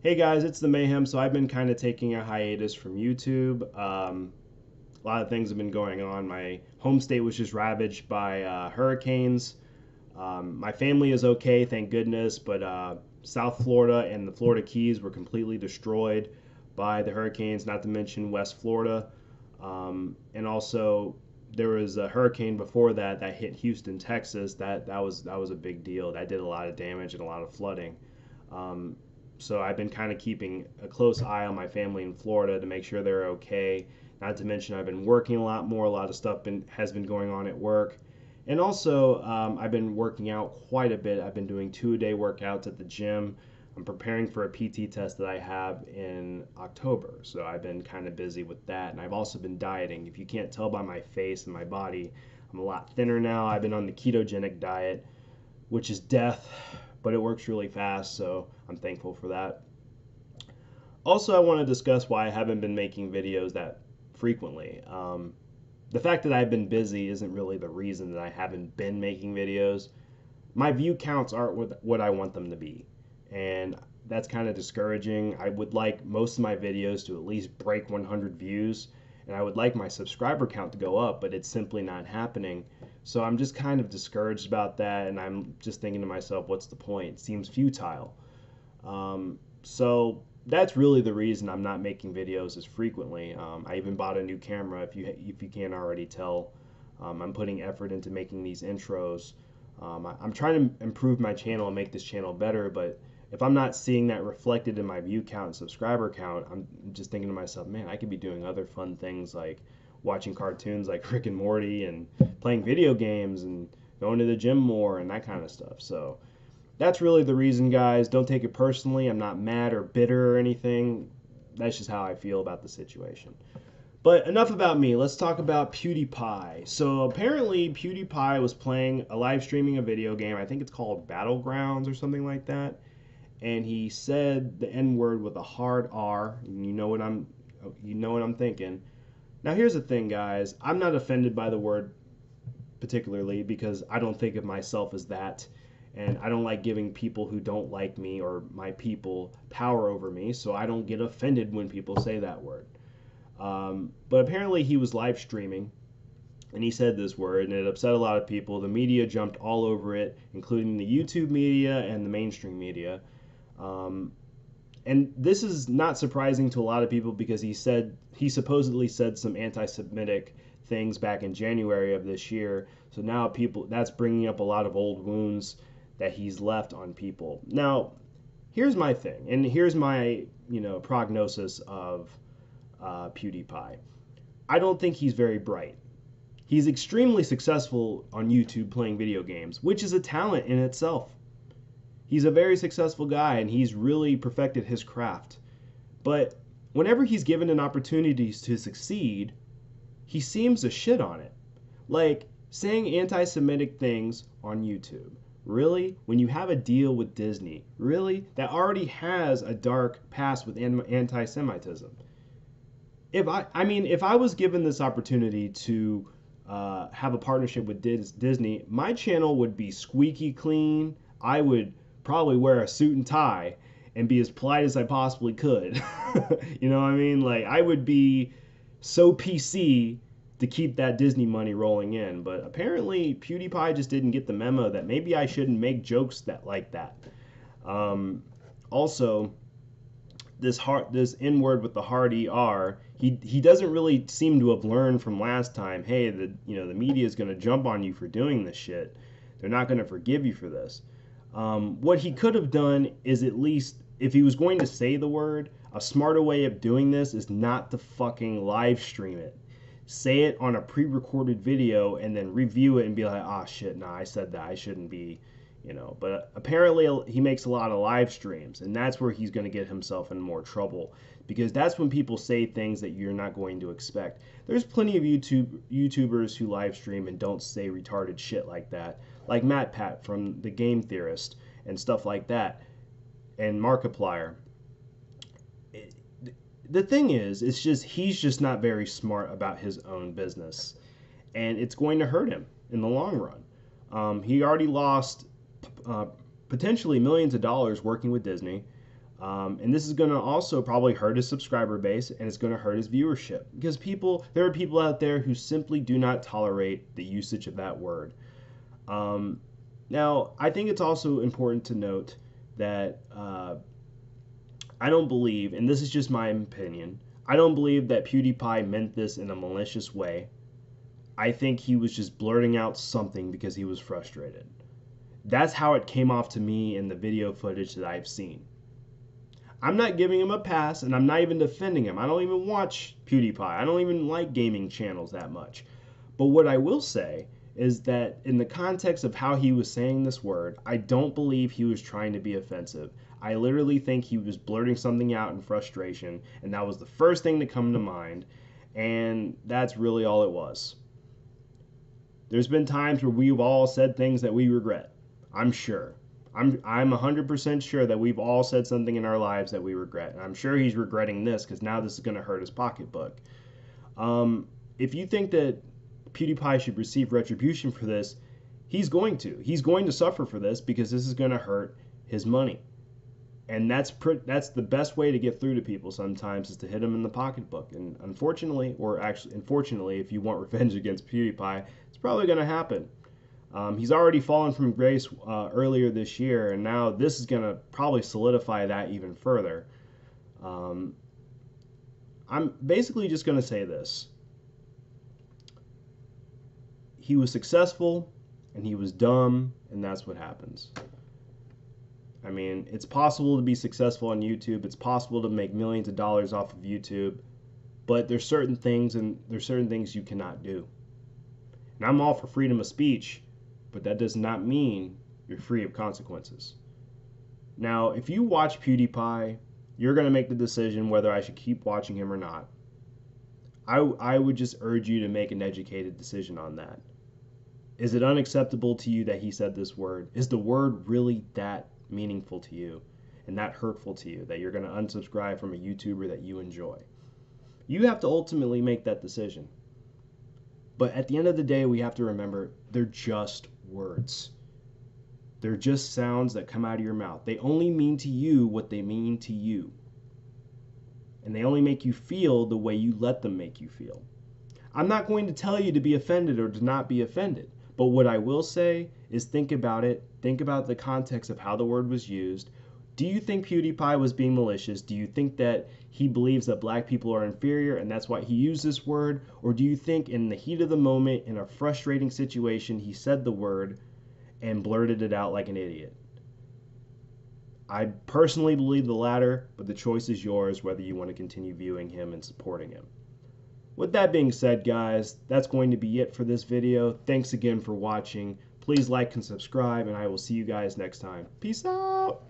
Hey guys, it's the Mayhem. So I've been kind of taking a hiatus from YouTube. A lot of things have been going on. My home state was just ravaged by hurricanes. My family is okay, thank goodness, but South Florida and the Florida Keys were completely destroyed by the hurricanes, not to mention West Florida. And also, there was a hurricane before that that hit Houston, Texas. That was a big deal. That did a lot of damage and a lot of flooding. Um, so I've been kind of keeping a close eye on my family in Florida to make sure they're okay. Not to mention I've been working a lot more. A lot of stuff has been going on at work. And also, I've been working out quite a bit. I've been doing 2-a-day workouts at the gym. I'm preparing for a PT test that I have in October. So I've been kind of busy with that. And I've also been dieting. If you can't tell by my face and my body, I'm a lot thinner now. I've been on the ketogenic diet, which is death, but it works really fast. So I'm thankful for that. Also, I want to discuss why I haven't been making videos that frequently. The fact that I've been busy isn't really the reason that I haven't been making videos. My view counts aren't what I want them to be, and that's kind of discouraging. I would like most of my videos to at least break 100 views, and I would like my subscriber count to go up, but it's simply not happening. So I'm just kind of discouraged about that, and I'm just thinking to myself, what's the point? It seems futile. So that's really the reason I'm not making videos as frequently. I even bought a new camera. If you can't already tell, I'm putting effort into making these intros. I'm trying to improve my channel and make this channel better, but if I'm not seeing that reflected in my view count and subscriber count, I'm just thinking to myself, man, I could be doing other fun things like watching cartoons like Rick and Morty and playing video games and going to the gym more and that kind of stuff. So that's really the reason, guys. Don't take it personally. I'm not mad or bitter or anything. That's just how I feel about the situation. But enough about me. Let's talk about Pewdiepie. So apparently Pewdiepie was playing a live streaming a video game. I think it's called Battlegrounds or something like that. And he said the N word with a hard R. You know what I'm thinking. Now here's the thing, guys. I'm not offended by the word particularly because I don't think of myself as that, and I don't like giving people who don't like me or my people power over me, so I don't get offended when people say that word. But apparently he was live streaming and he said this word and it upset a lot of people. The media jumped all over it, including the YouTube media and the mainstream media. Um, and this is not surprising to a lot of people because he supposedly said some anti-Semitic things back in January of this year. So now that's bringing up a lot of old wounds that he's left on people. Now, here's my thing, and here's my prognosis of PewDiePie. I don't think he's very bright. He's extremely successful on YouTube playing video games, which is a talent in itself. He's a very successful guy, and he's really perfected his craft. But whenever he's given an opportunity to succeed, he seems to shit on it. Like saying anti-Semitic things on YouTube. Really? When you have a deal with Disney, really? That already has a dark past with anti-Semitism. If I was given this opportunity to have a partnership with Disney, my channel would be squeaky clean. I would probably wear a suit and tie and be as polite as I possibly could. You know what I mean? Like I would be so PC to keep that Disney money rolling in. But apparently PewDiePie just didn't get the memo that maybe I shouldn't make jokes like that. Also, this N word with the hard ER, he doesn't really seem to have learned from last time. Hey, the media is going to jump on you for doing this shit. They're not going to forgive you for this. What he could have done is, at least if he was going to say the word, a smarter way of doing this is not to fucking live stream it. Say it on a pre-recorded video and then review it and be like, ah, shit, nah, I said that, I shouldn't be, But apparently he makes a lot of live streams, and that's where he's going to get himself in more trouble, because that's when people say things that you're not going to expect. There's plenty of YouTubers who live stream and don't say retarded shit like that, like MatPat from The Game Theorist and stuff like that, and Markiplier. The thing is, he's just not very smart about his own business, and it's going to hurt him in the long run. He already lost potentially millions of dollars working with Disney. And this is going to also probably hurt his subscriber base, and it's going to hurt his viewership, because there are people out there who simply do not tolerate the usage of that word. Now, I think it's also important to note that I don't believe, and this is just my opinion, I don't believe that PewDiePie meant this in a malicious way. I think he was just blurting out something because he was frustrated. That's how it came off to me in the video footage that I've seen. I'm not giving him a pass, and I'm not even defending him. I don't even watch PewDiePie. I don't even like gaming channels that much. But what I will say is that in the context of how he was saying this word, I don't believe he was trying to be offensive. I literally think he was blurting something out in frustration, and that was the first thing to come to mind, and that's really all it was. There's been times where we've all said things that we regret. I'm sure. I'm 100% sure that we've all said something in our lives that we regret. And I'm sure he's regretting this because now this is going to hurt his pocketbook. If you think that PewDiePie should receive retribution for this, he's going to. He's going to suffer for this because this is going to hurt his money. And that's the best way to get through to people sometimes, is to hit them in the pocketbook. And unfortunately, if you want revenge against PewDiePie, it's probably going to happen. He's already fallen from grace earlier this year, and now this is going to probably solidify that even further. I'm basically just going to say this. He was successful, and he was dumb, and that's what happens. I mean, it's possible to be successful on YouTube. It's possible to make millions of dollars off of YouTube, but there's certain things you cannot do. And I'm all for freedom of speech, but that does not mean you're free of consequences. Now, if you watch PewDiePie, you're going to make the decision whether I should keep watching him or not. I would just urge you to make an educated decision on that. Is it unacceptable to you that he said this word? Is the word really that meaningful to you and that hurtful to you that you're going to unsubscribe from a YouTuber that you enjoy? You have to ultimately make that decision. But at the end of the day, we have to remember they're just words. They're just sounds that come out of your mouth. They only mean to you what they mean to you. And they only make you feel the way you let them make you feel. I'm not going to tell you to be offended or to not be offended. But what I will say is think about it. Think about the context of how the word was used. Do you think PewDiePie was being malicious? Do you think that he believes that black people are inferior and that's why he used this word? Or do you think in the heat of the moment, in a frustrating situation, he said the word and blurted it out like an idiot? I personally believe the latter, but the choice is yours whether you want to continue viewing him and supporting him. With that being said, guys, that's going to be it for this video. Thanks again for watching. Please like and subscribe, and I will see you guys next time. Peace out!